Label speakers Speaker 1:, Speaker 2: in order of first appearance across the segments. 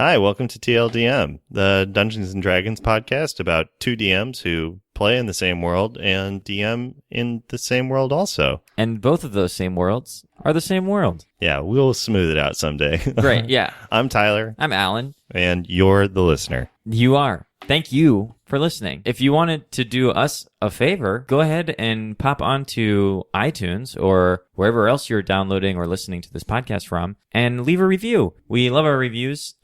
Speaker 1: Hi, welcome to TLDM, the Dungeons & Dragons podcast about two DMs who play in the same world and DM in the same world also.
Speaker 2: And both of those same worlds are the same world.
Speaker 1: Yeah, we'll smooth it out someday.
Speaker 2: Great, yeah.
Speaker 1: I'm Tyler.
Speaker 2: I'm Alan.
Speaker 1: And you're the listener.
Speaker 2: You are. Thank you for listening. If you wanted to do us a favor, go ahead and pop onto iTunes or wherever else you're downloading or listening to this podcast from and leave a review. We love our reviews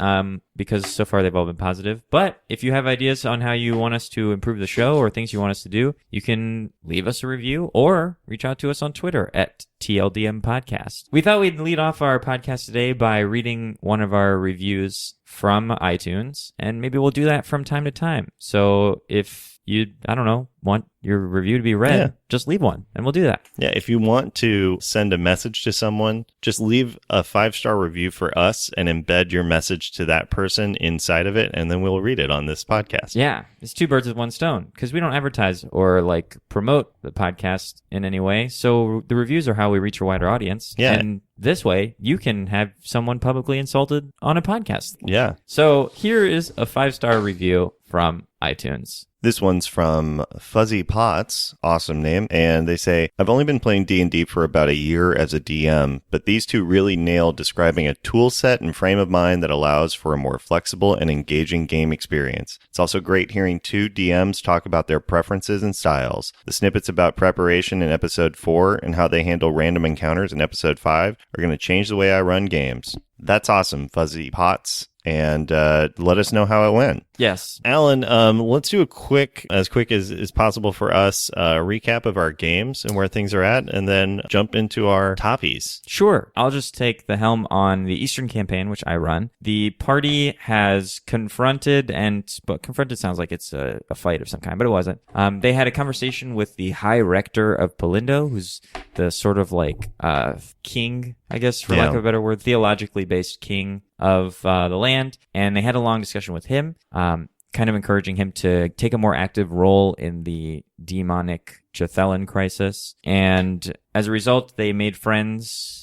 Speaker 2: because so far they've all been positive. But if you have ideas on how you want us to improve the show or things you want us to do, you can leave us a review or reach out to us on Twitter at TLDM Podcast. We thought we'd lead off our podcast today by reading one of our reviews from iTunes, and maybe we'll do that from time to time. So if you, want your review to be read, just leave one, and we'll do that.
Speaker 1: Yeah, if you want to send a message to someone, just leave a 5-star review for us and embed your message to that person inside of it, and then we'll read it on this podcast.
Speaker 2: Yeah, it's two birds with one stone, because we don't advertise or promote the podcast in any way, so the reviews are how we reach a wider audience.
Speaker 1: Yeah.
Speaker 2: And this way, you can have someone publicly insulted on a podcast.
Speaker 1: Yeah.
Speaker 2: So here is a 5-star review from iTunes.
Speaker 1: This one's from Fuzzy Potts, awesome name, and they say, I've only been playing D&D for about a year as a DM, but these two really nailed describing a tool set and frame of mind that allows for a more flexible and engaging game experience. It's also great hearing two DMs talk about their preferences and styles. The snippets about preparation in episode 4 and how they handle random encounters in episode 5 are going to change the way I run games. That's awesome, Fuzzy Potts. And let us know how it went.
Speaker 2: Yes.
Speaker 1: Alan, let's do as quick as possible for us, recap of our games and where things are at, and then jump into our toppies.
Speaker 2: Sure. I'll just take the helm on the Eastern campaign, which I run. The party has confronted sounds like it's a fight of some kind, but it wasn't. They had a conversation with the High Rector of Polindo, who's the sort of king, I guess, for lack of a better word, theologically based king of the land, and they had a long discussion with him, kind of encouraging him to take a more active role in the demonic Jathelin crisis. And as a result, they made friends,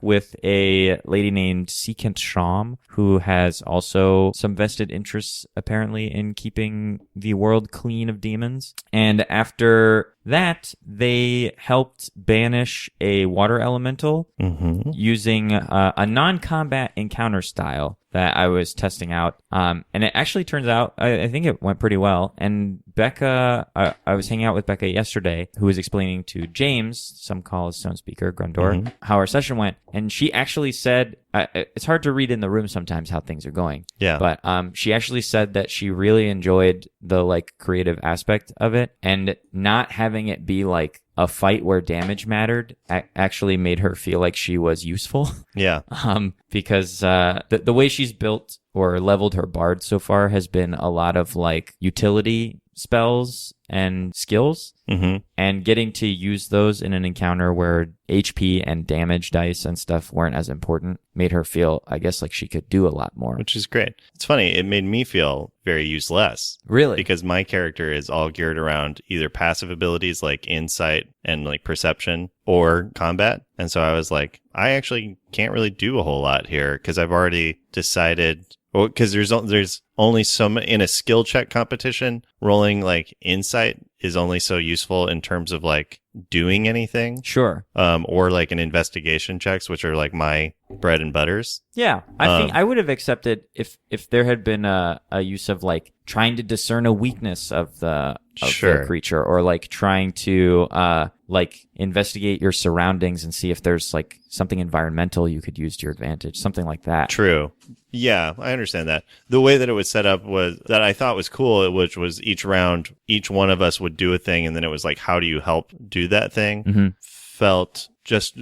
Speaker 2: with a lady named Sekent Sham, who has also some vested interests, apparently, in keeping the world clean of demons. And after that, they helped banish a water elemental using a non-combat encounter style that I was testing out. And it actually turns out, I think it went pretty well. And Becca, I was hanging out with Becca yesterday, who was explaining to James, some call his Stone Speaker, Grundor, how our session went. And she actually said, it's hard to read in the room sometimes how things are going. Yeah. But she actually said that she really enjoyed the creative aspect of it, and not having it be a fight where damage mattered actually made her feel like she was useful. Yeah. Because the way she's built or leveled her bard so far has been a lot of utility spells and skills, and getting to use those in an encounter where HP and damage dice and stuff weren't as important made her feel, I guess, like she could do a lot more.
Speaker 1: Which is great. It's funny, it made me feel very useless.
Speaker 2: Really?
Speaker 1: Because my character is all geared around either passive abilities like insight and perception or combat. And so I was like, I actually can't really do a whole lot here because I've already decided... Well, because there's only in a skill check competition, rolling insight is only so useful in terms of doing anything.
Speaker 2: Sure.
Speaker 1: Or an investigation checks, which are my bread and butters.
Speaker 2: Yeah, I think I would have accepted if there had been a use of trying to discern a weakness of the creature, or trying to investigate your surroundings and see if there's something environmental you could use to your advantage, something like that.
Speaker 1: True. Yeah, I understand that. The way that it was set up was that I thought was cool, which was each round, each one of us would do a thing, and then it was how do you help do that thing? Felt just...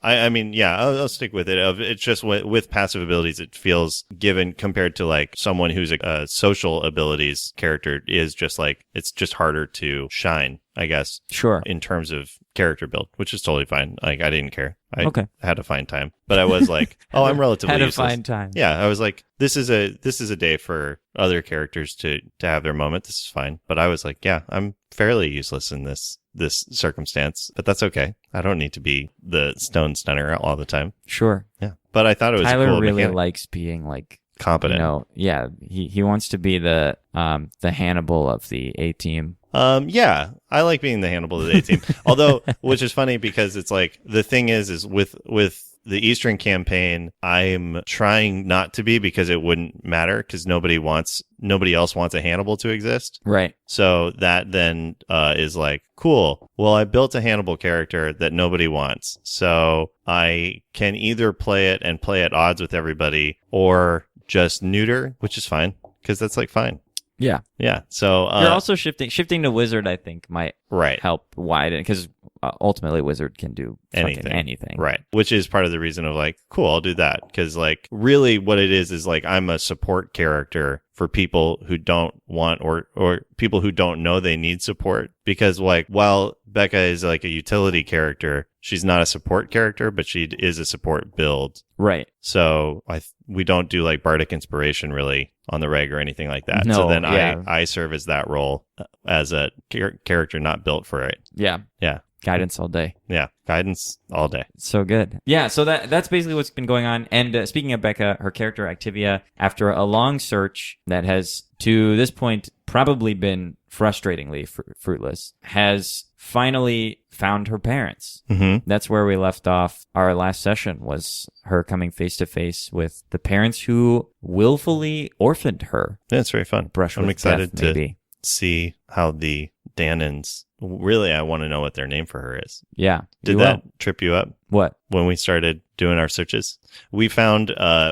Speaker 1: I'll stick with it. It's just with passive abilities, it feels given compared to someone who's a social abilities character is just it's just harder to shine, I guess. Sure. In terms of character build, which is totally fine. I didn't care. I had a fine time, but I was I'm relatively useless.
Speaker 2: Had a fine time.
Speaker 1: Yeah, I was this is a day for other characters to have their moment. This is fine. But I was I'm fairly useless in this circumstance, but that's okay. I don't need to be the stone stunner all the time.
Speaker 2: Sure.
Speaker 1: Yeah. But I thought it was
Speaker 2: Tyler
Speaker 1: a cool
Speaker 2: really
Speaker 1: mechanic.
Speaker 2: likes being
Speaker 1: competent.
Speaker 2: He wants to be the Hannibal of the A team.
Speaker 1: Yeah, I like being the Hannibal of the A team. Although, which is funny because it's like the thing is with the Eastern campaign, I'm trying not to be because it wouldn't matter because nobody else wants a Hannibal to exist.
Speaker 2: Right.
Speaker 1: So that then is like, cool. Well, I built a Hannibal character that nobody wants. So I can either play it and play at odds with everybody or just neuter, which is fine because that's like fine.
Speaker 2: Yeah.
Speaker 1: Yeah. So
Speaker 2: you're also shifting to Wizard, I think, might
Speaker 1: right.
Speaker 2: help widen because ultimately Wizard can do anything.
Speaker 1: Right. Which is part of the reason of like, cool, I'll do that. Because like really what it is like I'm a support character for people who don't want or people who don't know they need support. Because like while Becca is like a utility character, she's not a support character, but she is a support build.
Speaker 2: Right.
Speaker 1: So we don't do like Bardic Inspiration really on the reg or anything like that.
Speaker 2: No,
Speaker 1: so then
Speaker 2: yeah.
Speaker 1: I serve as that role as a character not built for it.
Speaker 2: Yeah.
Speaker 1: Yeah.
Speaker 2: Guidance all day.
Speaker 1: Yeah, guidance all day.
Speaker 2: So good. Yeah, so that's basically what's been going on. And speaking of Becca, her character Activia, after a long search that has, to this point, probably been frustratingly fruitless, has finally found her parents.
Speaker 1: Mm-hmm.
Speaker 2: That's where we left off. Our last session was her coming face to face with the parents who willfully orphaned her.
Speaker 1: That's very fun. I'm excited to see how the Danons. Really, I want to know what their name for her is.
Speaker 2: Yeah.
Speaker 1: Did that trip you up?
Speaker 2: What?
Speaker 1: When we started doing our searches, we found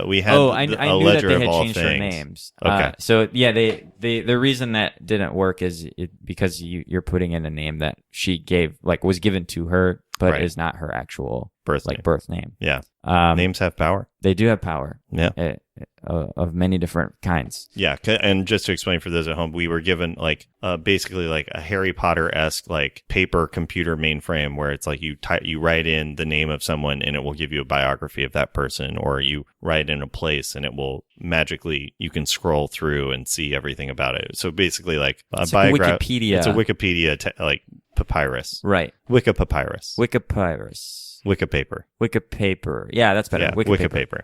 Speaker 1: we had
Speaker 2: I
Speaker 1: a
Speaker 2: knew
Speaker 1: ledger
Speaker 2: that they
Speaker 1: of all
Speaker 2: had changed their
Speaker 1: things.
Speaker 2: names.
Speaker 1: Okay.
Speaker 2: So yeah, the reason that didn't work is because you're putting in a name that she gave, like was given to her, but
Speaker 1: right.
Speaker 2: is not her actual
Speaker 1: birth
Speaker 2: name.
Speaker 1: Yeah. Names have power.
Speaker 2: They do have power.
Speaker 1: Yeah.
Speaker 2: Of many different kinds.
Speaker 1: Yeah, and just to explain for those at home, we were given like basically like a Harry Potter-esque like paper computer mainframe where it's like you write in the name of someone and it will give you a biography of that person, or you write in a place and it will magically, you can scroll through and see everything about it. So basically like a biography.
Speaker 2: Wikipedia.
Speaker 1: It's a Wikipedia like papyrus.
Speaker 2: Right.
Speaker 1: Wikipapyrus.
Speaker 2: Wikipaper.
Speaker 1: Wikipaper.
Speaker 2: Wikipaper. Yeah, that's better.
Speaker 1: Yeah, Wikipaper.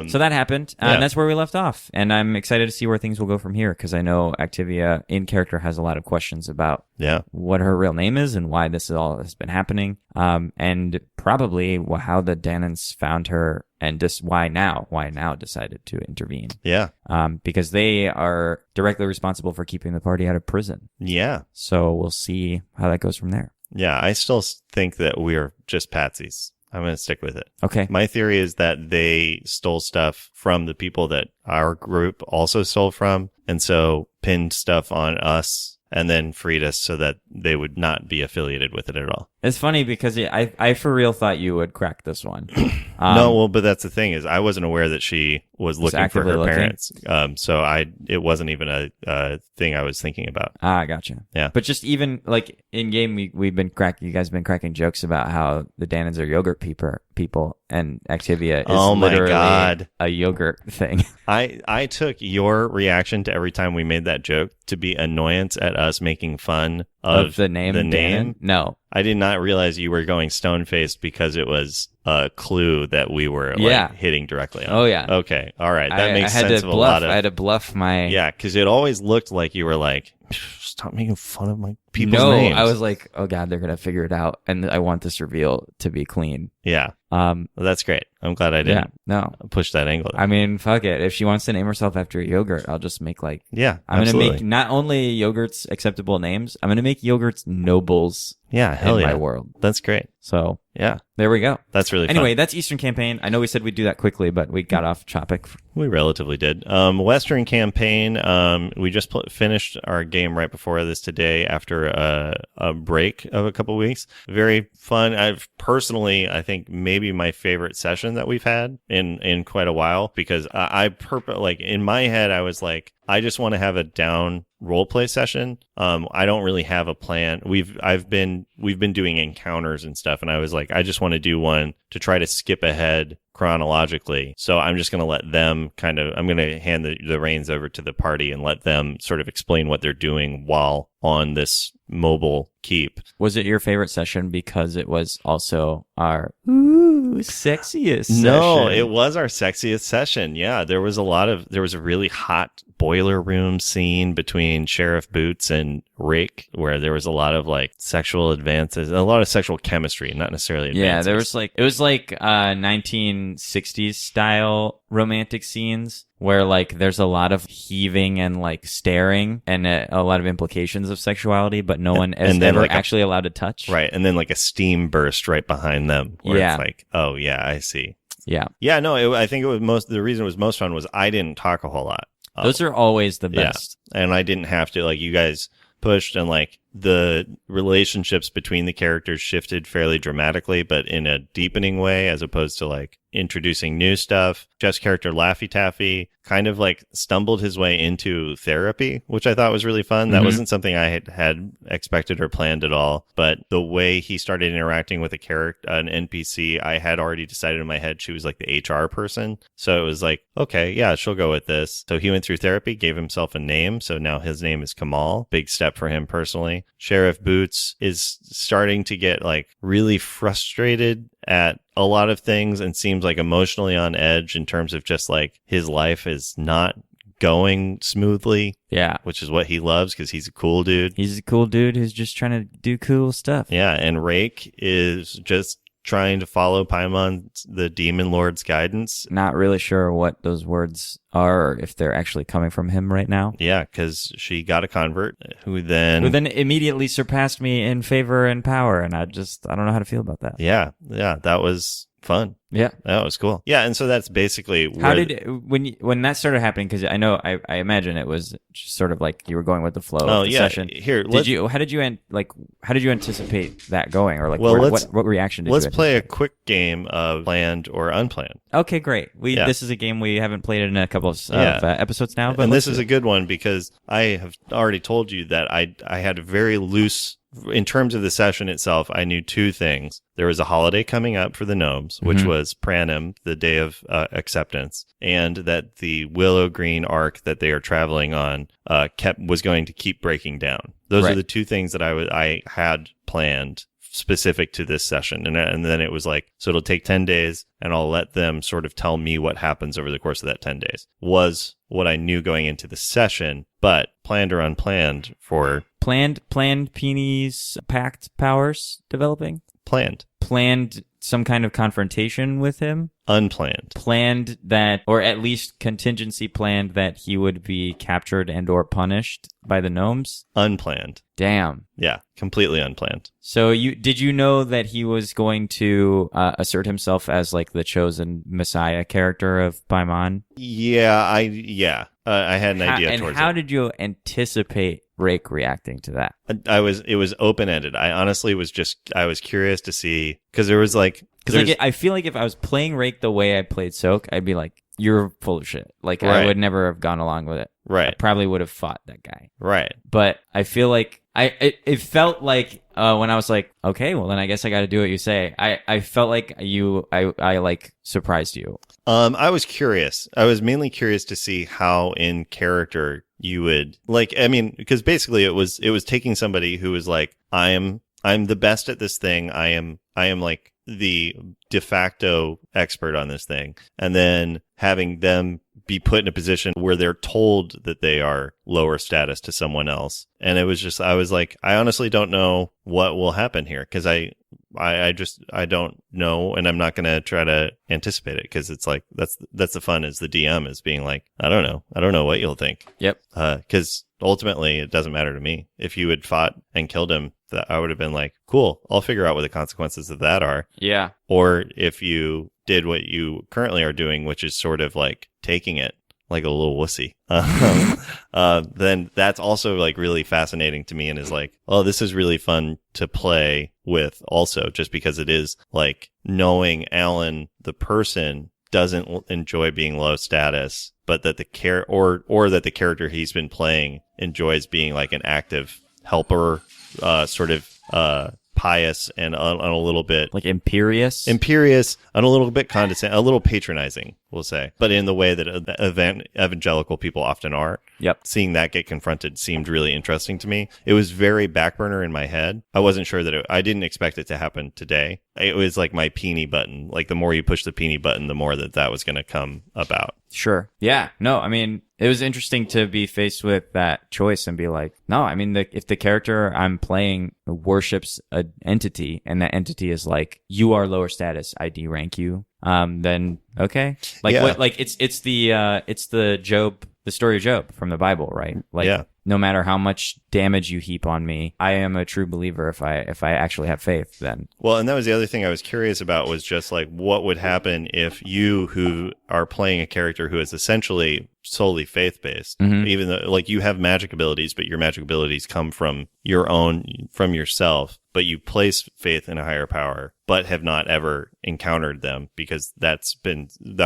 Speaker 2: So that happened, and that's where we left off. And I'm excited to see where things will go from here, because I know Activia in character has a lot of questions about what her real name is and why this all has been happening, and probably how the Danons found her, and just why now decided to intervene.
Speaker 1: Yeah.
Speaker 2: Because they are directly responsible for keeping the party out of prison.
Speaker 1: Yeah.
Speaker 2: So we'll see how that goes from there.
Speaker 1: Yeah, I still think that we're just patsies. I'm going to stick with it.
Speaker 2: Okay.
Speaker 1: My theory is that they stole stuff from the people that our group also stole from, and so pinned stuff on us and then freed us so that they would not be affiliated with it at all.
Speaker 2: It's funny because I for real thought you would crack this one.
Speaker 1: But that's the thing is I wasn't aware that she was looking for her parents. So it wasn't even a thing I was thinking about.
Speaker 2: Ah, gotcha.
Speaker 1: Yeah.
Speaker 2: But just even like in game, you guys have been cracking jokes about how the Danons are yogurt people, and Activia is literally a yogurt thing.
Speaker 1: I took your reaction to every time we made that joke to be annoyance at us making fun of
Speaker 2: the name. No.
Speaker 1: I did not realize you were going stone-faced because it was a clue that we were hitting directly on.
Speaker 2: Oh, yeah.
Speaker 1: Okay. All right. That makes sense of a lot of...
Speaker 2: I had to bluff my...
Speaker 1: Yeah, because it always looked like you were like, stop making fun of my people's names.
Speaker 2: No, I was like, oh, God, they're going to figure it out. And I want this reveal to be clean.
Speaker 1: Yeah. Well, that's great. I'm glad I didn't push that angle.
Speaker 2: I mean, fuck it. If she wants to name herself after a yogurt, I'll just make I'm going to make not only yogurts acceptable names, I'm going to make yogurts nobles in my world.
Speaker 1: That's great.
Speaker 2: So,
Speaker 1: yeah.
Speaker 2: There we go.
Speaker 1: That's really fun.
Speaker 2: Anyway, that's Eastern Campaign. I know we said we'd do that quickly, but we got off topic.
Speaker 1: We relatively did. Western Campaign, we just finished our game right before this today after a break of a couple weeks. Very fun. I think maybe my favorite session that we've had in quite a while, because in my head, I was like, I just want to have a down roleplay session. I don't really have a plan. We've been doing encounters and stuff, and I was like, I just want to do one to try to skip ahead chronologically. So I'm just going to let them I'm going to hand the reins over to the party and let them sort of explain what they're doing while on this mobile keep.
Speaker 2: Was it your favorite session because it was also our sexiest session?
Speaker 1: No, it was our sexiest session. Yeah, there was a really hot boiler room scene between Sheriff Boots and Rake where there was a lot of like sexual advances, a lot of sexual chemistry, not necessarily advances.
Speaker 2: Yeah, there was it was like 1960s style romantic scenes where like there's a lot of heaving and like staring and a lot of implications of sexuality, but no one is ever like actually allowed to touch.
Speaker 1: Right, and then like a steam burst right behind them where it's like, oh yeah, I see.
Speaker 2: Yeah.
Speaker 1: Yeah, no, I think it was the reason it was most fun was I didn't talk a whole lot.
Speaker 2: Those are always the best.
Speaker 1: Yeah. And I didn't have to, like, you guys pushed and like the relationships between the characters shifted fairly dramatically, but in a deepening way as opposed to like introducing new stuff. Jeff's character Laffy Taffy kind of like stumbled his way into therapy, which I thought was really fun. That wasn't something I had expected or planned at all, but the way he started interacting with an NPC, I had already decided in my head she was like the HR person. So it was like, okay, yeah, she'll go with this. So he went through therapy, gave himself a name. So now his name is Kamal. Big step for him personally. Sheriff Boots is starting to get like really frustrated at a lot of things and seems like emotionally on edge in terms of just like his life is not going smoothly.
Speaker 2: Yeah.
Speaker 1: Which is what he loves because he's a cool dude.
Speaker 2: He's a cool dude who's just trying to do cool stuff.
Speaker 1: Yeah. And Rake is just trying to follow Paimon, the Demon Lord's guidance.
Speaker 2: Not really sure what those words are or if they're actually coming from him right now.
Speaker 1: Yeah, because she got a convert who then
Speaker 2: immediately surpassed me in favor and power, and I don't know how to feel about that.
Speaker 1: Yeah, that was fun.
Speaker 2: Yeah,
Speaker 1: that was cool. Yeah, and so that's basically
Speaker 2: when that started happening, because I know I imagine it was just sort of like you were going with the flow of the session. How did you anticipate that going, or like what reaction did you
Speaker 1: Let's play a quick game of planned or unplanned.
Speaker 2: Okay, great. This is a game we haven't played in a couple of episodes now, but
Speaker 1: this is a good one because I have already told you that I had a very loose. In terms of the session itself, I knew two things. There was a holiday coming up for the gnomes, which was Pranim, the day of acceptance, and that the Willow Green arc that they are traveling on was going to keep breaking down. Those are the two things that I had planned specific to this session. And then it was like, so it'll take 10 days and I'll let them sort of tell me what happens over the course of that 10 days was what I knew going into the session, but planned or unplanned for
Speaker 2: planned Peenie's pact powers developing.
Speaker 1: Planned
Speaker 2: some kind of confrontation with him.
Speaker 1: Unplanned.
Speaker 2: Planned that, or at least contingency planned that he would be captured and or punished by the gnomes.
Speaker 1: Unplanned.
Speaker 2: Damn.
Speaker 1: Yeah, completely unplanned.
Speaker 2: So did you know that he was going to assert himself as like the chosen messiah character of Paimon?
Speaker 1: Yeah, I had an idea towards it.
Speaker 2: And how did you anticipate Rake reacting to that?
Speaker 1: It was open-ended. I honestly was curious to see, because there was like...
Speaker 2: Because I feel like if I was playing Rake the way I played Soak, I'd be like, you're full of shit. Like, right. I would never have gone along with it.
Speaker 1: Right.
Speaker 2: I probably would have fought that guy.
Speaker 1: Right.
Speaker 2: But I feel like... It felt like when I was like, okay, well then I guess I got to do what you say. I felt like I like surprised you.
Speaker 1: I was curious. I was mainly curious to see how in character you would because basically it was taking somebody who was like, I'm the best at this thing. I am like the de facto expert on this thing, and then having them be put in a position where they're told that they are lower status to someone else. And it was just, I was like, I honestly don't know what will happen here, because I don't know, and I'm not going to try to anticipate it, because it's like, that's the fun as the DM, is being like, I don't know what you'll think.
Speaker 2: Yep.
Speaker 1: Because ultimately it doesn't matter to me. If you had fought and killed him, that I would have been like, cool, I'll figure out what the consequences of that are.
Speaker 2: Yeah.
Speaker 1: Or if you did what you currently are doing, which is sort of like taking it like a little wussy, then that's also like really fascinating to me, and is like, oh, this is really fun to play with also, just because it is like knowing Alan, the person, doesn't enjoy being low status, but that or that the character he's been playing enjoys being like an active helper, sort of pious and on a little bit
Speaker 2: like imperious
Speaker 1: and a little bit condescending, a little patronizing, we'll say, but in the way that evangelical people often are.
Speaker 2: Yep.
Speaker 1: Seeing that get confronted seemed really interesting to me. It was very back burner in my head. I wasn't sure that I didn't expect it to happen today. It was like my peony button. Like the more you push the peony button, the more that was going to come about.
Speaker 2: Sure. Yeah. No, I mean, it was interesting to be faced with that choice and be like, no, I mean, if the character I'm playing worships an entity and that entity is like, you are lower status, I D-rank you, then okay. Like
Speaker 1: Yeah.
Speaker 2: what, like it's the Job, the story of Job from the Bible, right? Like,
Speaker 1: Yeah.
Speaker 2: no matter how much damage you heap on me, I am a true believer if I actually have faith, then.
Speaker 1: Well, and that was the other thing I was curious about, was just like, what would happen if you, who are playing a character who is essentially solely faith-based, even though like you have magic abilities, but your magic abilities come from yourself, but you place faith in a higher power, but have not ever encountered them, because that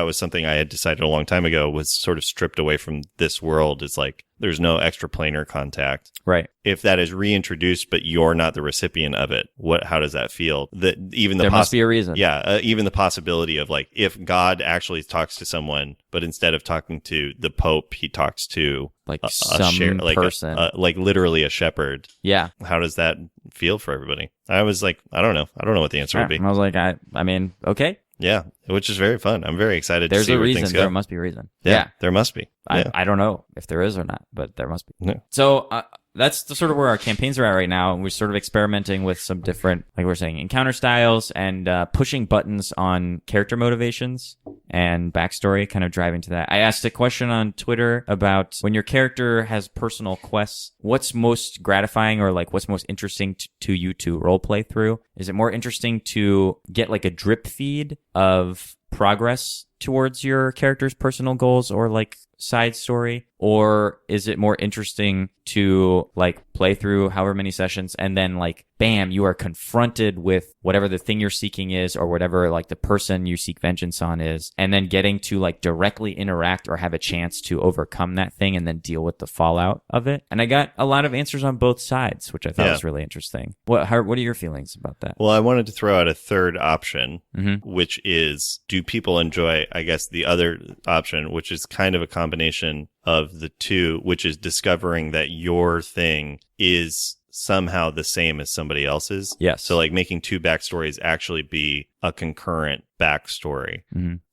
Speaker 1: was something I had decided a long time ago was sort of stripped away from this world. It's like, there's no extraplanar contact.
Speaker 2: Right.
Speaker 1: If that is reintroduced, but you're not the recipient of it, how does that feel? That even
Speaker 2: there must be a reason.
Speaker 1: Yeah. Even the possibility of like, if God actually talks to someone, but instead of talking to the Pope, he talks to
Speaker 2: like
Speaker 1: some
Speaker 2: person,
Speaker 1: like literally a shepherd.
Speaker 2: Yeah.
Speaker 1: How does that feel for everybody? I was like, I don't know what the answer would be.
Speaker 2: And I was like, I mean, okay.
Speaker 1: Yeah, which is very fun. I'm very excited to see where things go.
Speaker 2: There must be a reason.
Speaker 1: Yeah, there must be. Yeah.
Speaker 2: I don't know if there is or not, but there must be.
Speaker 1: Yeah.
Speaker 2: So that's sort of where our campaigns are at right now. We're sort of experimenting with some different, like we're saying, encounter styles and pushing buttons on character motivations and backstory, kind of driving to that. I asked a question on Twitter about when your character has personal quests, what's most gratifying or like what's most interesting to you to role play through? Is it more interesting to get like a drip feed of progress towards your character's personal goals or like side story? Or is it more interesting to like play through however many sessions and then like, bam, you are confronted with whatever the thing you're seeking is or whatever like the person you seek vengeance on is, and then getting to like directly interact or have a chance to overcome that thing and then deal with the fallout of it? And I got a lot of answers on both sides, which I thought was really interesting. What are your feelings about that?
Speaker 1: Well, I wanted to throw out a third option, which is, do people enjoy, I guess, the other option, which is kind of a combination of the two, which is discovering that your thing is somehow the same as somebody else's.
Speaker 2: Yes.
Speaker 1: So like making two backstories actually be a concurrent backstory.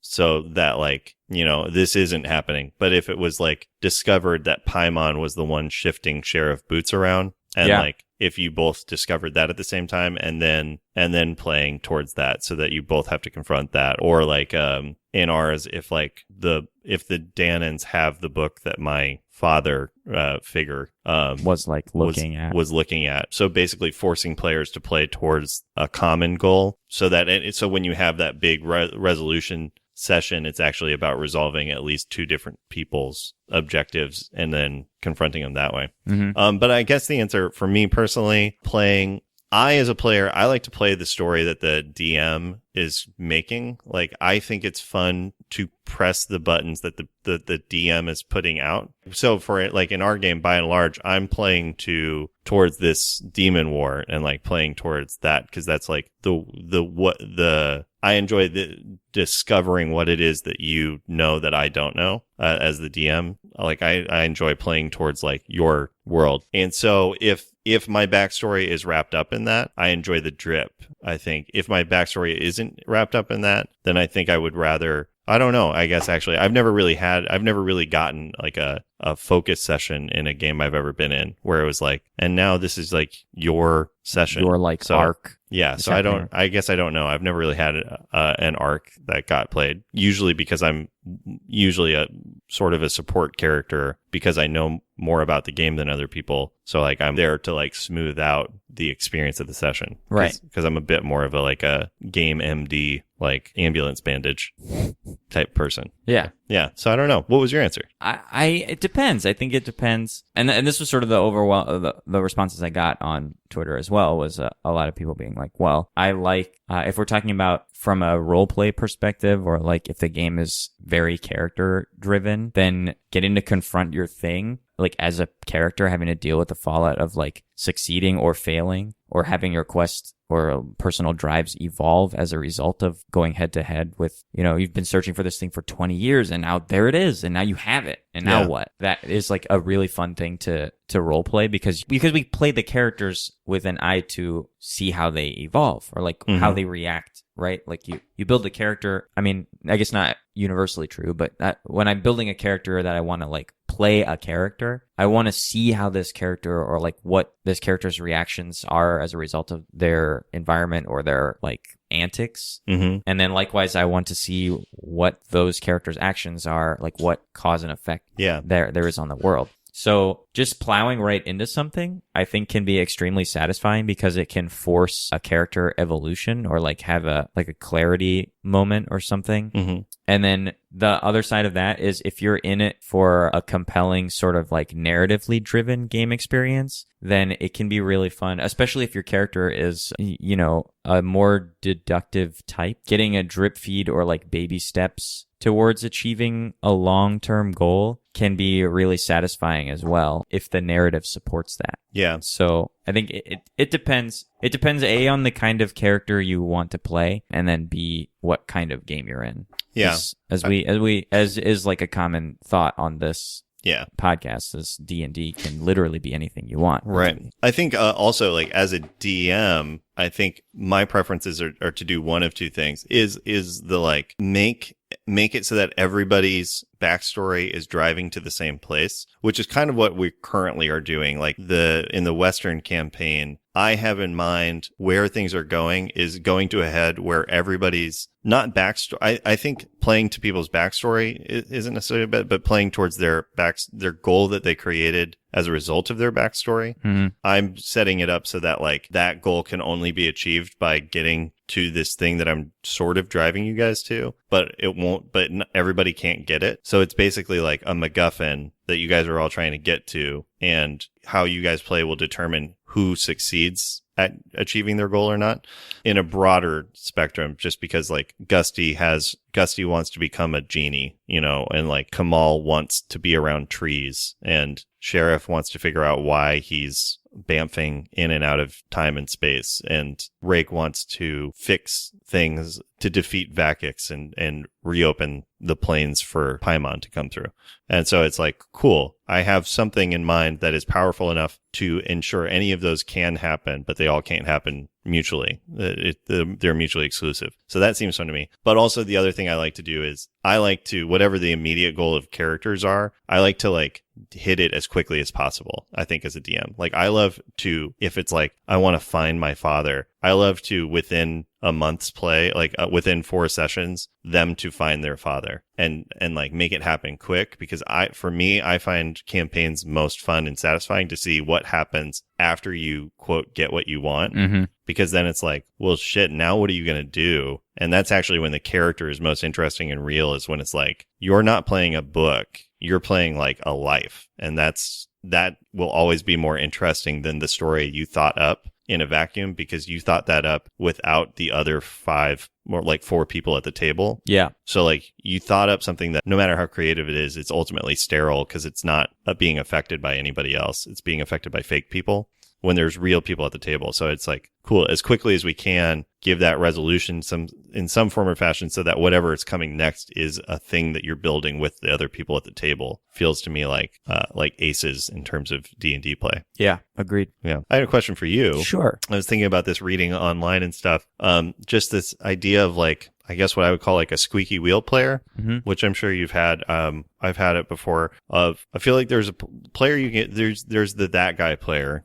Speaker 1: So that like, this isn't happening. But if it was like discovered that Paimon was the one shifting Sheriff Boots around, and like if you both discovered that at the same time and then playing towards that so that you both have to confront that, or like in ours, if the Danons have the book that my father figure
Speaker 2: was looking at, so basically forcing players to play towards a common goal, so that so when you have that big resolution session, it's actually about resolving at least two different people's objectives and then confronting them that way. But I guess the answer for me personally, as a player, I like to play the story that the DM is making. Like, I think it's fun to press the buttons that the DM is putting out. So for it, like in our game, by and large, I'm playing towards this demon war and like playing towards that, because that's like I enjoy discovering what it is that you know that I don't know as the DM. Like I enjoy playing towards like your world. And so if my backstory is wrapped up in that, I enjoy the drip. I think if my backstory isn't wrapped up in that, then I think I would rather, I don't know. I guess actually I've never really gotten like a focus session in a game I've ever been in where it was like, and now this is like your session. Your like arc.
Speaker 1: Yeah. So I guess I don't know. I've never really had an arc that got played, usually because I'm usually a sort of a support character because I know more about the game than other people. So like I'm there to like smooth out the experience of the session.
Speaker 2: Right.
Speaker 1: Because I'm a bit more of a game MD, like ambulance bandage type person.
Speaker 2: Yeah.
Speaker 1: Yeah. So I don't know. What was your answer?
Speaker 2: It depends. I think it depends. And this was sort of the responses I got on Twitter as well, was a lot of people being like, well, I like, if we're talking about from a role play perspective, or like if the game is very character driven, then getting to confront your thing, like as a character, having to deal with the fallout of like succeeding or failing or having your quest or personal drives evolve as a result of going head to head with, you've been searching for this thing for 20 years and now there it is and now you have it. And now what? That is like a really fun thing to role play because we play the characters with an eye to see how they evolve or like how they react, right? Like you build a character. I mean, I guess not universally true, but when I'm building a character that I want to like play a character, I want to see how this character or like what this character's reactions are as a result of their environment or their like antics. And then likewise, I want to see what those characters' actions are, like what cause and effect there is on the world. So just plowing right into something, I think can be extremely satisfying because it can force a character evolution or like have a clarity moment or something. And then the other side of that is if you're in it for a compelling sort of like narratively driven game experience, then it can be really fun, especially if your character is, a more deductive type. Getting a drip feed or like baby steps towards achieving a long-term goal can be really satisfying as well if the narrative supports that.
Speaker 1: Yeah.
Speaker 2: So I think it depends. It depends A, on the kind of character you want to play, and then B, what kind of game you're in.
Speaker 1: Yeah.
Speaker 2: As is like a common thought on this podcast, is D&D can literally be anything you want.
Speaker 1: Right. I think also like as a DM, I think my preferences are to do one of two things. Is the like make it so that everybody's backstory is driving to the same place, which is kind of what we currently are doing. Like in the Western campaign, I have in mind where things are going is going to a head where everybody's not backstory. I think playing to people's backstory isn't necessarily bad, but playing towards their goal that they created as a result of their backstory. I'm setting it up so that like that goal can only be achieved by getting to this thing that I'm sort of driving you guys to, but everybody can't get it. So it's basically like a MacGuffin that you guys are all trying to get to, and how you guys play will determine who succeeds at achieving their goal or not in a broader spectrum, just because like Gusty wants to become a genie, and like Kamal wants to be around trees, and Sheriff wants to figure out why he's bamfing in and out of time and space, and Rake wants to fix things to defeat Vakix and reopen the plains for Paimon to come through. And so it's like, cool, I have something in mind that is powerful enough to ensure any of those can happen, but they all can't happen mutually. They're mutually exclusive. So that seems fun to me. But also the other thing I like to do is I like to, whatever the immediate goal of characters are, I like to like hit it as quickly as possible. I think as a DM, like I love to, if it's like, I want to find my father, I love to within a month's play, like within 4 sessions, them to find their father and like make it happen quick, because I find campaigns most fun and satisfying to see what happens after you quote get what you want, because then it's like, well, shit, now what are you going to do? And that's actually when the character is most interesting and real, is when it's like, you're not playing a book, you're playing like a life. And that will always be more interesting than the story you thought up in a vacuum, because you thought that up without the other 5, more like 4 people at the table.
Speaker 2: Yeah.
Speaker 1: So like you thought up something that no matter how creative it is, it's ultimately sterile because it's not being affected by anybody else. It's being affected by fake people when there's real people at the table. So it's like, cool, as quickly as we can, give that resolution in some form or fashion, so that whatever is coming next is a thing that you're building with the other people at the table. Feels to me like aces in terms of D&D play.
Speaker 2: Yeah, agreed.
Speaker 1: Yeah. I had a question for you.
Speaker 2: Sure.
Speaker 1: I was thinking about this reading online and stuff. Just this idea of like, I guess what I would call like a squeaky wheel player, which I'm sure you've had. I've had it before. I feel like there's a player you get. There's that guy player,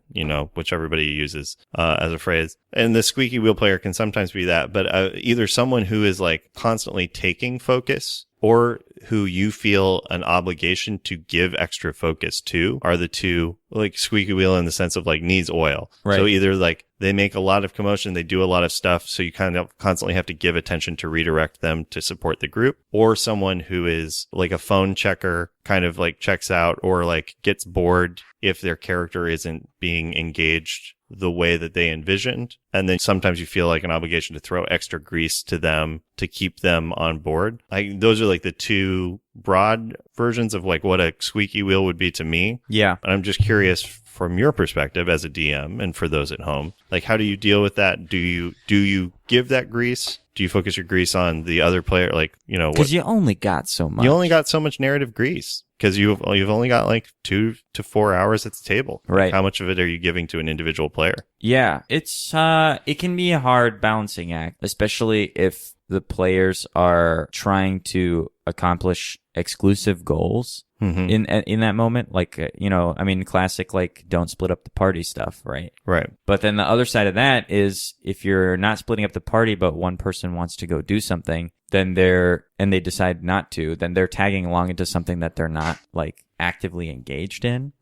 Speaker 1: which everybody uses as a phrase. And the squeaky wheel player can sometimes be that, but either someone who is like constantly taking focus, or who you feel an obligation to give extra focus to, are the two. Like squeaky wheel in the sense of like needs oil. Right. So either like they make a lot of commotion, they do a lot of stuff, so you kind of constantly have to give attention to redirect them to support the group, or someone who is like a phone checker, kind of like checks out or like gets bored if their character isn't being engaged the way that they envisioned. And then sometimes you feel like an obligation to throw extra grease to them to keep them on board. Those are like the two broad versions of like what a squeaky wheel would be to me.
Speaker 2: Yeah.
Speaker 1: And I'm just curious from your perspective as a DM and for those at home, like how do you deal with that? Do you give that grease? Do you focus your grease on the other player? Like,
Speaker 2: because you only got so much.
Speaker 1: You only got so much narrative grease because you've only got like 2 to 4 hours at the table.
Speaker 2: Right.
Speaker 1: Like, how much of it are you giving to an individual player?
Speaker 2: Yeah, it can be a hard balancing act, especially if the players are trying to accomplish exclusive goals in that moment. Like, classic, like, don't split up the party stuff, right?
Speaker 1: Right.
Speaker 2: But then the other side of that is if you're not splitting up the party, but one person wants to go do something, then they decide not to, then they're tagging along into something that they're not like actively engaged in.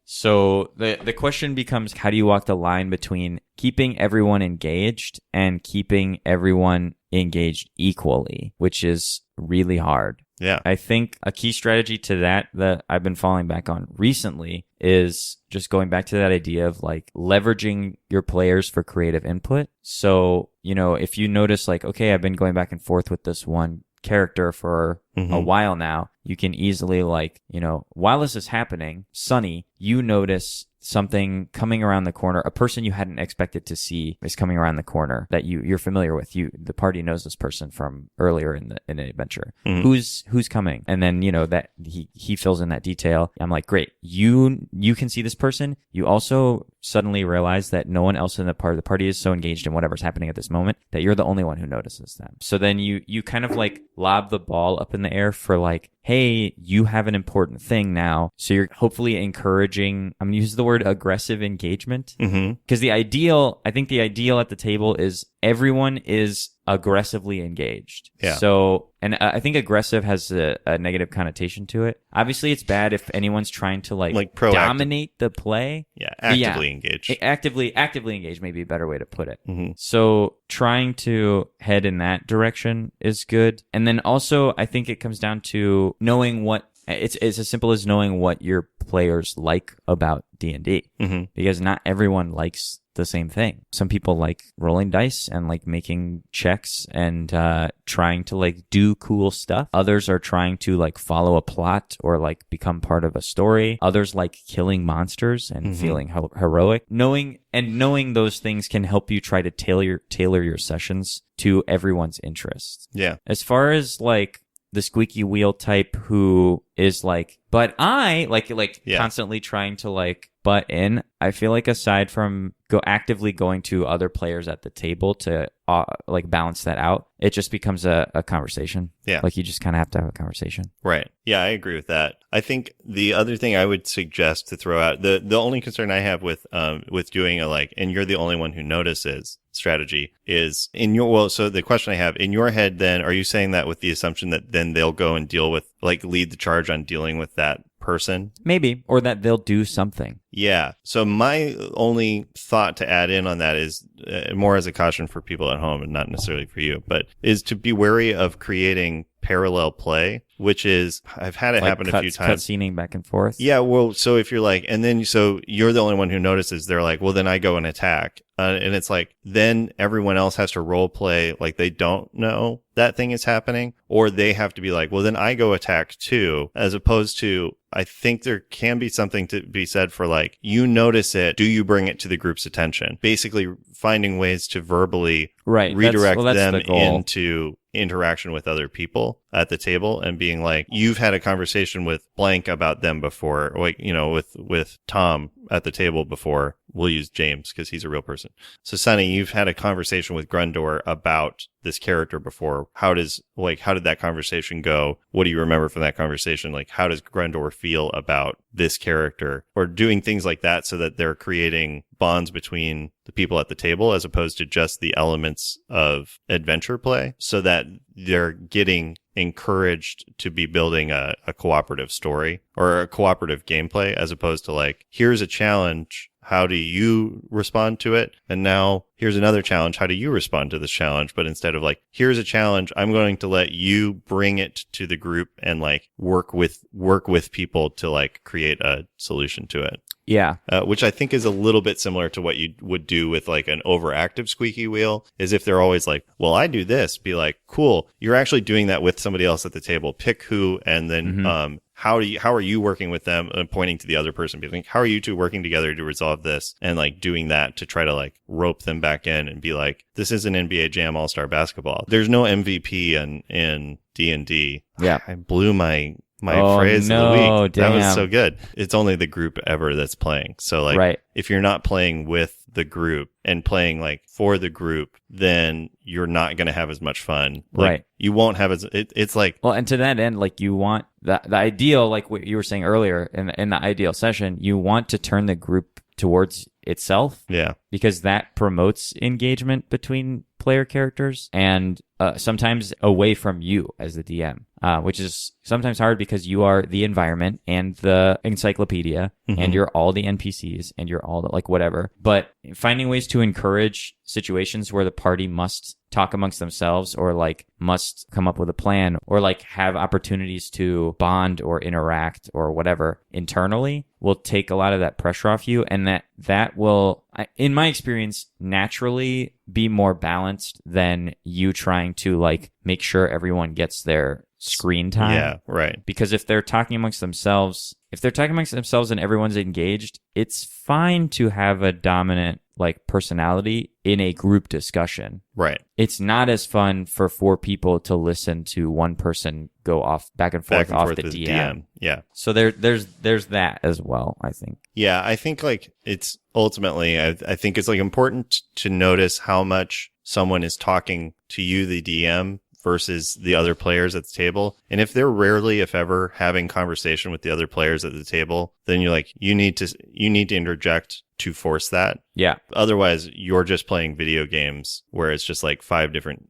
Speaker 2: So the question becomes, how do you walk the line between keeping everyone engaged and keeping everyone engaged equally, which is really hard.
Speaker 1: Yeah.
Speaker 2: I think a key strategy to that I've been falling back on recently is just going back to that idea of like leveraging your players for creative input. So, if you notice like, okay, I've been going back and forth with this one character for a while now, you can easily like, while this is happening, Sunny, you notice something coming around the corner. A person you hadn't expected to see is coming around the corner that you're familiar with. The party knows this person from earlier in the adventure. Who's coming? And then that he fills in that detail. I'm like, great. You can see this person. You also suddenly realize that no one else in the party is so engaged in whatever's happening at this moment that you're the only one who notices them. So then you kind of like lob the ball up in the air for like, hey, you have an important thing now. So you're hopefully encouraging, I'm going to use the word aggressive engagement. Because I think the ideal at the table is everyone is aggressively engaged.
Speaker 1: Yeah.
Speaker 2: So, and I think aggressive has a negative connotation to it. Obviously, it's bad if anyone's trying to like dominate the play.
Speaker 1: Yeah, actively engaged.
Speaker 2: Actively engaged may be a better way to put it. So trying to head in that direction is good. And then also, I think it comes down to knowing what it's as simple as knowing what your players like about D&D. Because not everyone likes the same thing. Some people like rolling dice and like making checks and trying to like do cool stuff. Others are trying to like follow a plot or like become part of a story. Others like killing monsters and feeling heroic. Knowing those things can help you try to tailor your sessions to everyone's interests.
Speaker 1: Yeah.
Speaker 2: As far as like the squeaky wheel type who is like, but I constantly trying to like butt in. I feel like aside from actively going to other players at the table to like balance that out, it just becomes a conversation.
Speaker 1: Yeah.
Speaker 2: Like you just kind of have to have a conversation.
Speaker 1: Right. Yeah, I agree with that. I think the other thing I would suggest to throw out, the only concern I have with doing a like, and you're the only one who notices strategy is so the question I have in your head, then are you saying that with the assumption that then they'll go and deal with like lead the charge on dealing with that person? Maybe.
Speaker 2: Or that they'll do something.
Speaker 1: Yeah. So my only thought to add in on that is more as a caution for people at home and not necessarily for you, but is to be wary of creating parallel play, which is, I've had it happen a few times.
Speaker 2: Cutscening back and forth.
Speaker 1: Yeah. Well, so if you're like, and then, so you're the only one who notices, they're like, well, then I go and attack. And it's like, then everyone else has to role play like they don't know that thing is happening, or they have to be like, well, then I go attack too, as opposed to, I think there can be something to be said for like, you notice it, do you bring it to the group's attention? Basically finding ways to verbally redirect them into interaction with other people at the table and being like, you've had a conversation with blank about them before, like, with Tom at the table before. We'll use James because he's a real person. So Sonny, you've had a conversation with Grundor about this character before. How did that conversation go? What do you remember from that conversation? Like, how does Grundor feel about this character? Or doing things like that so that they're creating bonds between the people at the table as opposed to just the elements of adventure play, so that they're getting encouraged to be building a cooperative story or a cooperative gameplay, as opposed to like, here's a challenge, how do you respond to it? And now here's another challenge, how do you respond to this challenge? But instead of like, here's a challenge, I'm going to let you bring it to the group and like work with people to like create a solution to it.
Speaker 2: Yeah.
Speaker 1: Which I think is a little bit similar to what you would do with like an overactive squeaky wheel, is if they're always like, well, I do this, be like, cool, you're actually doing that with somebody else at the table. Pick who, and then how are you working with them, and pointing to the other person, being like, how are you two working together to resolve this, and like doing that to try to like rope them back in and be like, this is an NBA Jam All-Star basketball. There's no MVP in D&D.
Speaker 2: Yeah.
Speaker 1: I blew my phrase of the week.
Speaker 2: Damn.
Speaker 1: That was so good. It's only the group ever that's playing. So like, if you're not playing with the group and playing like for the group, then you're not going to have as much fun. Like, you won't have it's like,
Speaker 2: well, and to that end, like you want the ideal, like what you were saying earlier in the ideal session, you want to turn the group towards itself.
Speaker 1: Yeah.
Speaker 2: Because that promotes engagement between player characters and sometimes away from you as the DM, which is sometimes hard because you are the environment and the encyclopedia and you're all the NPCs and you're all the like whatever. But finding ways to encourage situations where the party must talk amongst themselves or like must come up with a plan or like have opportunities to bond or interact or whatever internally will take a lot of that pressure off you, and that will, in my experience, naturally be more balanced than you trying to like make sure everyone gets their screen time.
Speaker 1: Yeah, right.
Speaker 2: Because if they're talking amongst themselves and everyone's engaged, it's fine to have a dominant like personality in a group discussion.
Speaker 1: Right.
Speaker 2: It's not as fun for 4 people to listen to one person go off back and forth off the DM.
Speaker 1: Yeah.
Speaker 2: So there's that as well, I think.
Speaker 1: Yeah, I think like it's ultimately, I think it's like important to notice how much someone is talking to you, the DM, versus the other players at the table. And if they're rarely, if ever, having conversation with the other players at the table, then you're like, you need to interject to force that.
Speaker 2: Yeah.
Speaker 1: Otherwise, you're just playing video games where it's just like 5 different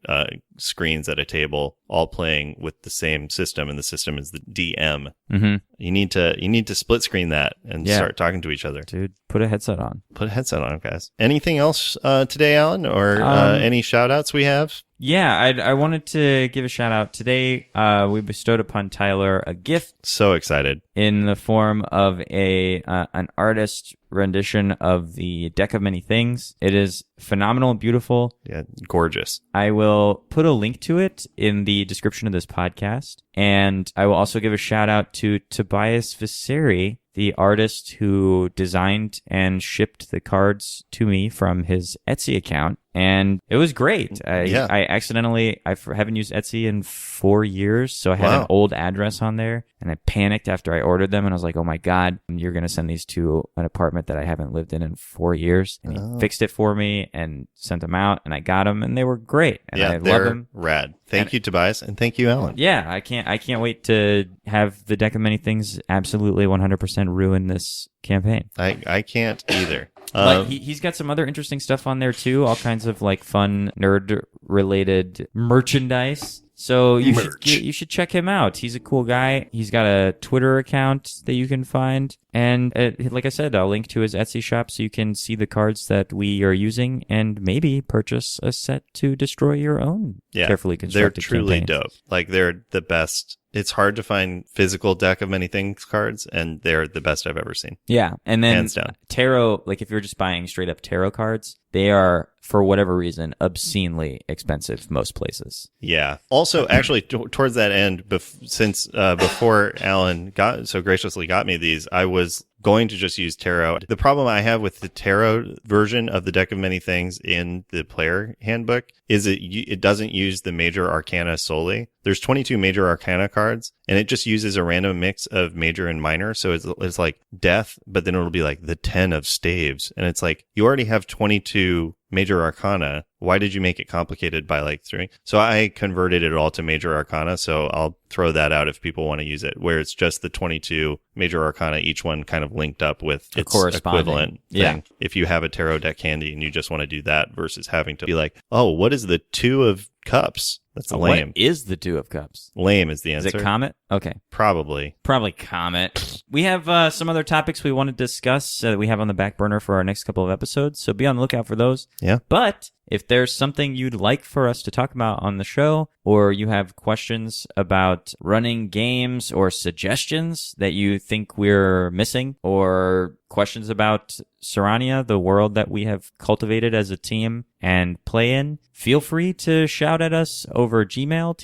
Speaker 1: screens at a table, all playing with the same system, and the system is the DM.
Speaker 2: Mm-hmm.
Speaker 1: You need to split screen that and start talking to each other.
Speaker 2: Dude, put a headset on.
Speaker 1: Put a headset on, guys. Anything else today, Alan, or any shout outs we have?
Speaker 2: Yeah, I wanted to give a shout out today. We bestowed upon Tyler a gift.
Speaker 1: So excited.
Speaker 2: In the form of an artist rendition of the Deck of Many Things. It is phenomenal and beautiful.
Speaker 1: Yeah, gorgeous.
Speaker 2: I will put a link to it in the description of this podcast. And I will also give a shout out to Tobias Viseri, the artist who designed and shipped the cards to me from his Etsy account. And it was great. I haven't used Etsy in 4 years, so I had an old address on there, and I panicked after I ordered them, and I was like, oh my God, you're going to send these to an apartment that I haven't lived in 4 years. And he fixed it for me and sent them out, and I got them, and they were great. And I love them.
Speaker 1: Rad. Thank you, Tobias, and thank you, Alan.
Speaker 2: Yeah, I can't wait to have the Deck of Many Things absolutely 100% ruin this campaign.
Speaker 1: I can't either.
Speaker 2: But he's got some other interesting stuff on there too, all kinds of like fun nerd related merchandise. So you should check him out. He's a cool guy. He's got a Twitter account that you can find. And like I said, I'll link to his Etsy shop so you can see the cards that we are using and maybe purchase a set to destroy your own carefully constructed
Speaker 1: They're truly
Speaker 2: campaign.
Speaker 1: dope. Like they're the best. It's hard to find physical Deck of Many Things cards, and they're the best I've ever seen.
Speaker 2: Yeah. And then
Speaker 1: hands down.
Speaker 2: Tarot, like if you're just buying straight up tarot cards, they are, for whatever reason, obscenely expensive most places.
Speaker 1: Yeah. Also, actually, towards that end, before Alan so graciously got me these, I was going to just use tarot. The problem I have with the tarot version of the Deck of Many Things in the player handbook is it doesn't use the major arcana solely. There's 22 major arcana cards, and it just uses a random mix of major and minor. So it's like death, but then it'll be like the 10 of staves. And it's like, you already have 22 major arcana. Why did you make it complicated by like 3? So I converted it all to major arcana. So I'll throw that out if people want to use it, where it's just the 22 major arcana, each one kind of linked up with its equivalent thing. Yeah. If you have a tarot deck handy and you just want to do that versus having to be like, oh, what is the 2 of cups? That's lame.
Speaker 2: What is the 2 of cups?
Speaker 1: Lame is the answer.
Speaker 2: Is it Comet? Okay.
Speaker 1: Probably
Speaker 2: Comet. We have some other topics we want to discuss that we have on the back burner for our next couple of episodes, so be on the lookout for those.
Speaker 1: Yeah.
Speaker 2: But if there's something you'd like for us to talk about on the show, or you have questions about running games or suggestions that you think we're missing, or questions about Serania, the world that we have cultivated as a team and play in, feel free to shout at us over Gmail,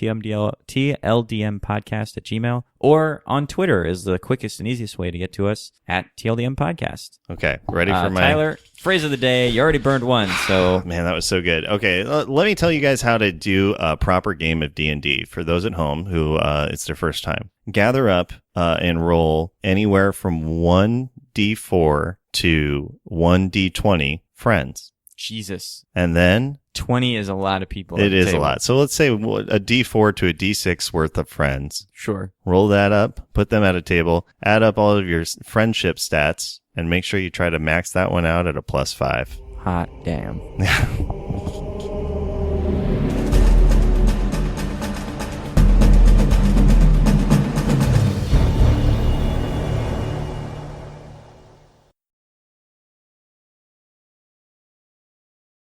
Speaker 2: tldmpodcast@gmail.com, or on Twitter is the quickest and easiest way to get to us at TLDM Podcast.
Speaker 1: Okay, ready for my...
Speaker 2: Tyler, phrase of the day. You already burned one, so...
Speaker 1: Man, that was so good. Okay, let me tell you guys how to do a proper game of D&D for those at home who it's their first time. Gather up and roll anywhere from 1d4 to 1d20 friends.
Speaker 2: Jesus.
Speaker 1: And then...
Speaker 2: 20 is a lot of people.
Speaker 1: It is a lot. So let's say a D4 to a D6 worth of friends.
Speaker 2: Sure.
Speaker 1: Roll that up, put them at a table, add up all of your friendship stats, and make sure you try to max that one out at a +5.
Speaker 2: Hot damn.